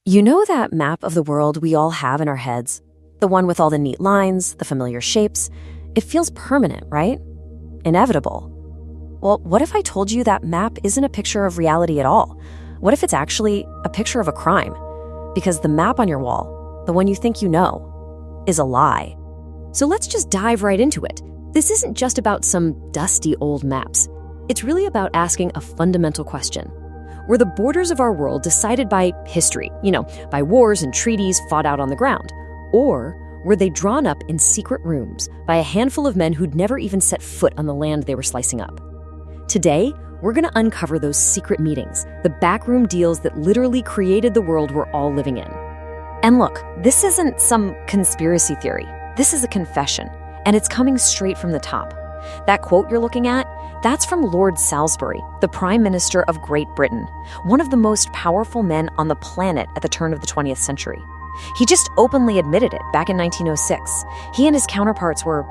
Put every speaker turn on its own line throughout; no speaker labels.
You know that map of the world we all have in our heads? The one with all the neat lines, the familiar shapes? It feels permanent, right? Inevitable. Well, what if I told you that map isn't a picture of reality at all? What if it's actually a picture of a crime? Because the map on your wall, the one you think you know, is a lie. So let's just dive right into it. This isn't just about some dusty old maps. It's really about asking a fundamental question. Were the borders of our world decided by history, by wars and treaties fought out on the ground? Or were they drawn up in secret rooms by a handful of men who'd never even set foot on the land they were slicing up? Today, we're going to uncover those secret meetings, the backroom deals that literally created the world we're all living in. And look, this isn't some conspiracy theory. This is a confession, and it's coming straight from the top. That quote you're looking at, that's from Lord Salisbury, the Prime Minister of Great Britain, one of the most powerful men on the planet at the turn of the 20th century. He just openly admitted it back in 1906. He and his counterparts were,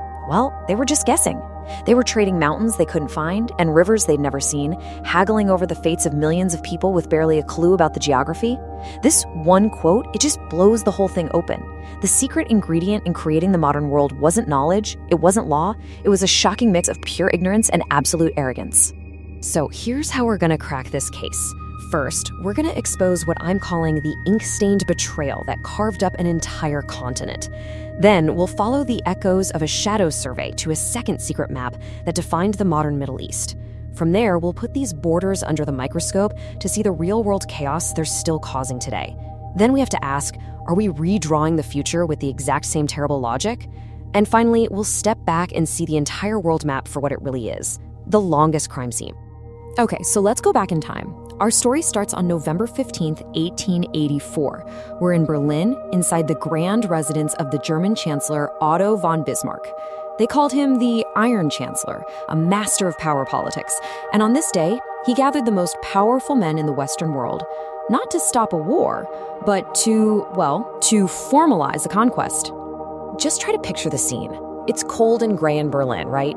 they were just guessing. They were trading mountains they couldn't find and rivers they'd never seen, haggling over the fates of millions of people with barely a clue about the geography. This one quote, it just blows the whole thing open. The secret ingredient in creating the modern world wasn't knowledge, it wasn't law, it was a shocking mix of pure ignorance and absolute arrogance. So here's how we're gonna crack this case. First, we're gonna expose what I'm calling the ink-stained betrayal that carved up an entire continent. Then we'll follow the echoes of a shadow survey to a second secret map that defined the modern Middle East. From there, we'll put these borders under the microscope to see the real-world chaos they're still causing today. Then we have to ask, are we redrawing the future with the exact same terrible logic? And finally, we'll step back and see the entire world map for what it really is, the longest crime scene. Okay, so let's go back in time. Our story starts on November 15th, 1884. We're in Berlin, inside the grand residence of the German Chancellor Otto von Bismarck. They called him the Iron Chancellor, a master of power politics. And on this day, he gathered the most powerful men in the Western world, not to stop a war, but to formalize a conquest. Just try to picture the scene. It's cold and gray in Berlin, right?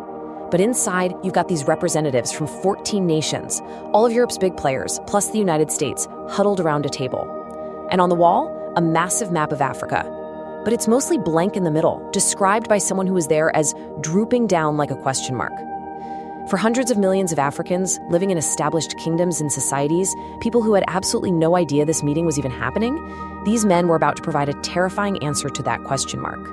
But inside, you've got these representatives from 14 nations, all of Europe's big players, plus the United States, huddled around a table. And on the wall, a massive map of Africa. But it's mostly blank in the middle, described by someone who was there as drooping down like a question mark. For hundreds of millions of Africans living in established kingdoms and societies, people who had absolutely no idea this meeting was even happening, these men were about to provide a terrifying answer to that question mark.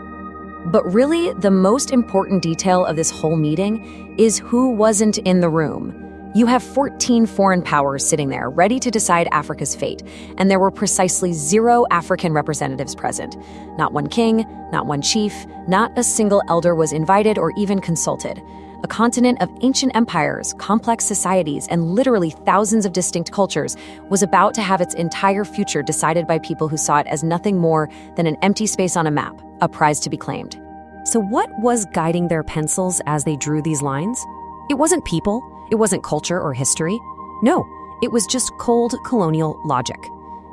But really, the most important detail of this whole meeting is who wasn't in the room. You have 14 foreign powers sitting there, ready to decide Africa's fate, and there were precisely 0 African representatives present. Not one king, not one chief, not a single elder was invited or even consulted. A continent of ancient empires, complex societies, and literally thousands of distinct cultures was about to have its entire future decided by people who saw it as nothing more than an empty space on a map, a prize to be claimed. So what was guiding their pencils as they drew these lines? It wasn't people, it wasn't culture or history. No, it was just cold colonial logic.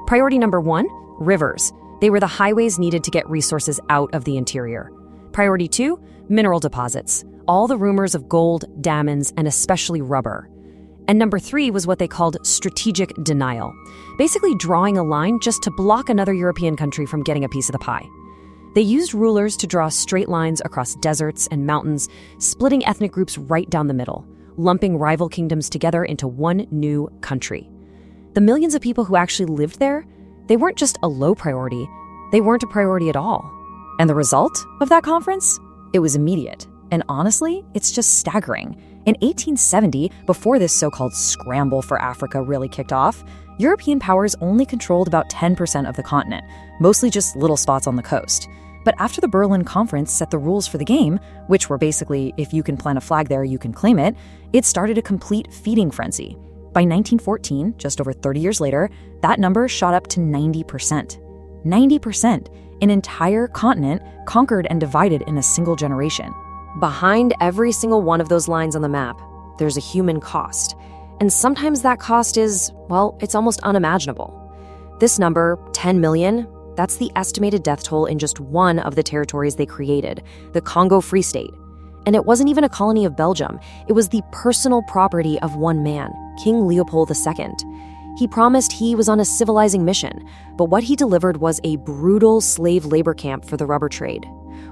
Priority number 1, rivers. They were the highways needed to get resources out of the interior. Priority 2, mineral deposits. All the rumors of gold, diamonds, and especially rubber. And number 3 was what they called strategic denial, basically drawing a line just to block another European country from getting a piece of the pie. They used rulers to draw straight lines across deserts and mountains, splitting ethnic groups right down the middle, lumping rival kingdoms together into one new country. The millions of people who actually lived there, they weren't just a low priority, they weren't a priority at all. And the result of that conference? It was immediate. And honestly, it's just staggering. In 1870, before this so-called scramble for Africa really kicked off, European powers only controlled about 10% of the continent, mostly just little spots on the coast. But after the Berlin Conference set the rules for the game, which were basically, if you can plant a flag there, you can claim it, it started a complete feeding frenzy. By 1914, just over 30 years later, that number shot up to 90%. 90%, an entire continent conquered and divided in a single generation. Behind every single one of those lines on the map, there's a human cost. And sometimes that cost is, it's almost unimaginable. This number, 10 million, that's the estimated death toll in just one of the territories they created, the Congo Free State. And it wasn't even a colony of Belgium. It was the personal property of one man, King Leopold II. He promised he was on a civilizing mission, but what he delivered was a brutal slave labor camp for the rubber trade.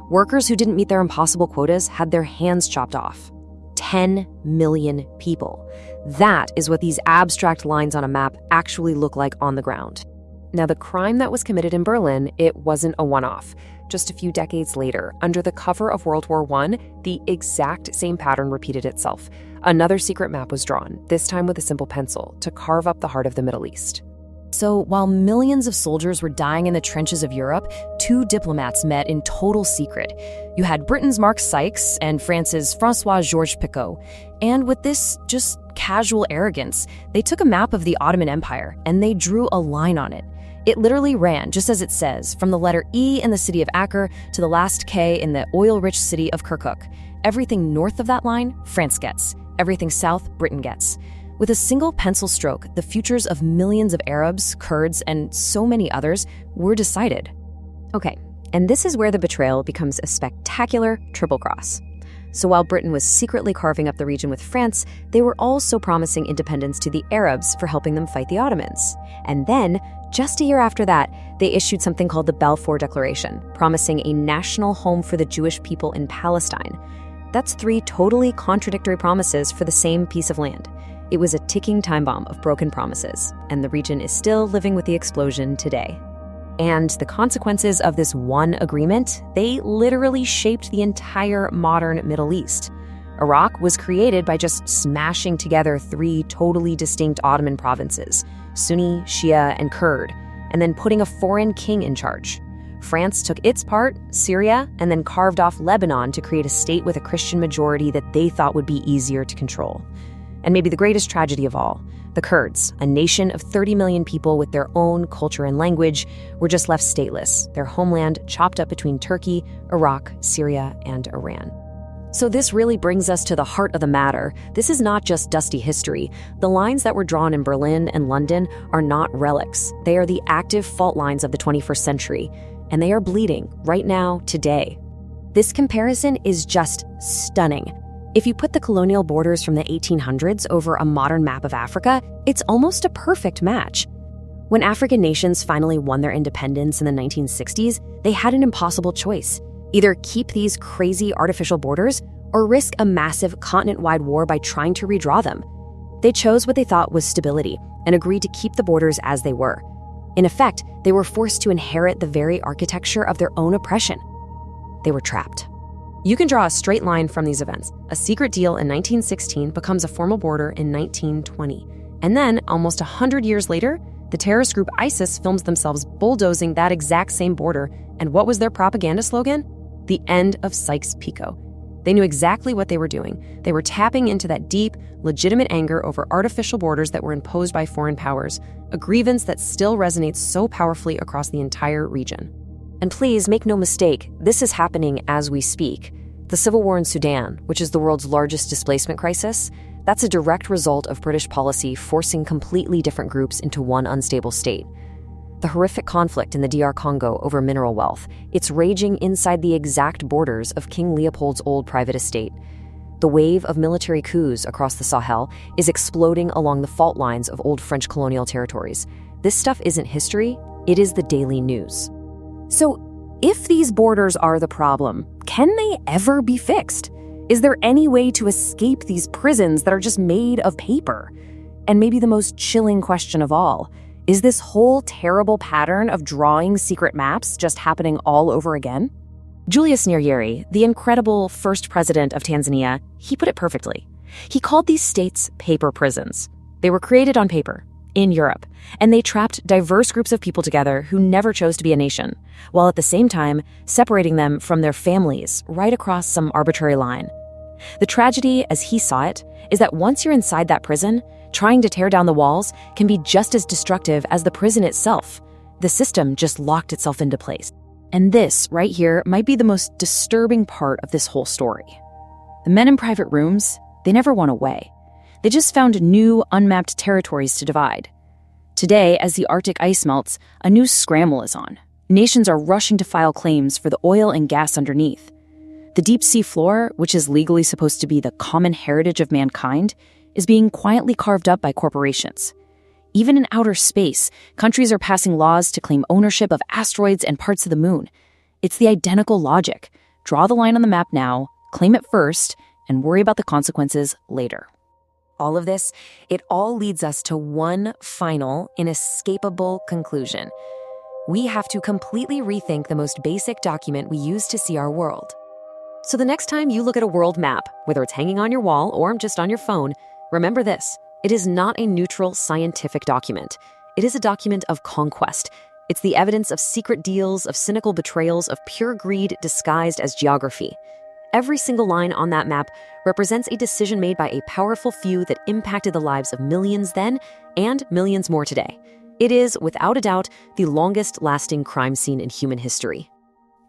Workers who didn't meet their impossible quotas had their hands chopped off. 10 million people. That is what these abstract lines on a map actually look like on the ground. Now, the crime that was committed in Berlin, it wasn't a one-off. Just a few decades later, under the cover of World War I, the exact same pattern repeated itself. Another secret map was drawn, this time with a simple pencil, to carve up the heart of the Middle East. So while millions of soldiers were dying in the trenches of Europe, two diplomats met in total secret. You had Britain's Mark Sykes and France's François-Georges Picot. And with this just casual arrogance, they took a map of the Ottoman Empire and they drew a line on it. It literally ran, just as it says, from the letter E in the city of Acre to the last K in the oil-rich city of Kirkuk. Everything north of that line, France gets. Everything south, Britain gets. With a single pencil stroke, the futures of millions of Arabs, Kurds, and so many others were decided. Okay, and this is where the betrayal becomes a spectacular triple cross. So while Britain was secretly carving up the region with France, they were also promising independence to the Arabs for helping them fight the Ottomans. And then, just a year after that, they issued something called the Balfour Declaration, promising a national home for the Jewish people in Palestine. That's three totally contradictory promises for the same piece of land. It was a ticking time bomb of broken promises, and the region is still living with the explosion today. And the consequences of this one agreement, they literally shaped the entire modern Middle East. Iraq was created by just smashing together three totally distinct Ottoman provinces, Sunni, Shia, and Kurd, and then putting a foreign king in charge. France took its part, Syria, and then carved off Lebanon to create a state with a Christian majority that they thought would be easier to control. And maybe the greatest tragedy of all, the Kurds, a nation of 30 million people with their own culture and language, were just left stateless, their homeland chopped up between Turkey, Iraq, Syria, and Iran. So this really brings us to the heart of the matter. This is not just dusty history. The lines that were drawn in Berlin and London are not relics. They are the active fault lines of the 21st century, and they are bleeding right now, today. This comparison is just stunning. If you put the colonial borders from the 1800s over a modern map of Africa, it's almost a perfect match. When African nations finally won their independence in the 1960s, they had an impossible choice. Either keep these crazy artificial borders or risk a massive continent-wide war by trying to redraw them. They chose what they thought was stability and agreed to keep the borders as they were. In effect, they were forced to inherit the very architecture of their own oppression. They were trapped. You can draw a straight line from these events. A secret deal in 1916 becomes a formal border in 1920. And then, almost 100 years later, the terrorist group ISIS films themselves bulldozing that exact same border. And what was their propaganda slogan? The end of Sykes-Picot. They knew exactly what they were doing. They were tapping into that deep, legitimate anger over artificial borders that were imposed by foreign powers, a grievance that still resonates so powerfully across the entire region. And please make no mistake, this is happening as we speak. The civil war in Sudan, which is the world's largest displacement crisis, that's a direct result of British policy forcing completely different groups into one unstable state. The horrific conflict in the DR Congo over mineral wealth, it's raging inside the exact borders of King Leopold's old private estate. The wave of military coups across the Sahel is exploding along the fault lines of old French colonial territories. This stuff isn't history, it is the daily news. So, if these borders are the problem, can they ever be fixed? Is there any way to escape these prisons that are just made of paper? And maybe the most chilling question of all, is this whole terrible pattern of drawing secret maps just happening all over again? Julius Nyerere, the incredible first president of Tanzania, he put it perfectly. He called these states paper prisons. They were created on paper, in Europe, and they trapped diverse groups of people together who never chose to be a nation, while at the same time separating them from their families right across some arbitrary line. The tragedy, as he saw it, is that once you're inside that prison, trying to tear down the walls can be just as destructive as the prison itself. The system just locked itself into place. And this, right here, might be the most disturbing part of this whole story. The men in private rooms, they never went away. They just found new, unmapped territories to divide. Today, as the Arctic ice melts, a new scramble is on. Nations are rushing to file claims for the oil and gas underneath. The deep sea floor, which is legally supposed to be the common heritage of mankind, is being quietly carved up by corporations.
Even in outer space, countries are passing laws to claim ownership of asteroids and parts of the moon. It's the identical logic. Draw the line on the map now, claim it first, and worry about the consequences later.
All of this, it all leads us to one final, inescapable conclusion. We have to completely rethink the most basic document we use to see our world. So the next time you look at a world map, whether it's hanging on your wall or just on your phone, remember this: it is not a neutral scientific document. It is a document of conquest. It's the evidence of secret deals, of cynical betrayals, of pure greed disguised as geography. Every single line on that map represents a decision made by a powerful few that impacted the lives of millions then and millions more today. It is, without a doubt, the longest-lasting crime scene in human history.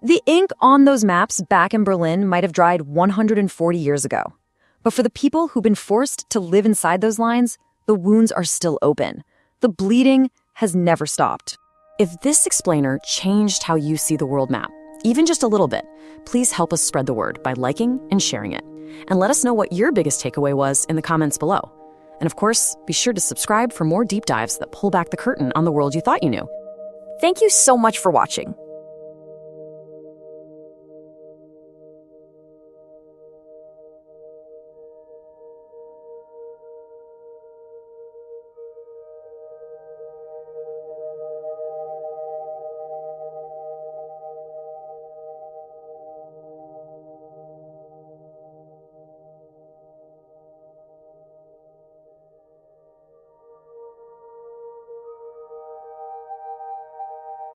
The ink on those maps back in Berlin might have dried 140 years ago. But for the people who've been forced to live inside those lines, the wounds are still open. The bleeding has never stopped.
If this explainer changed how you see the world map, even just a little bit, please help us spread the word by liking and sharing it. And let us know what your biggest takeaway was in the comments below. And of course, be sure to subscribe for more deep dives that pull back the curtain on the world you thought you knew.
Thank you so much for watching.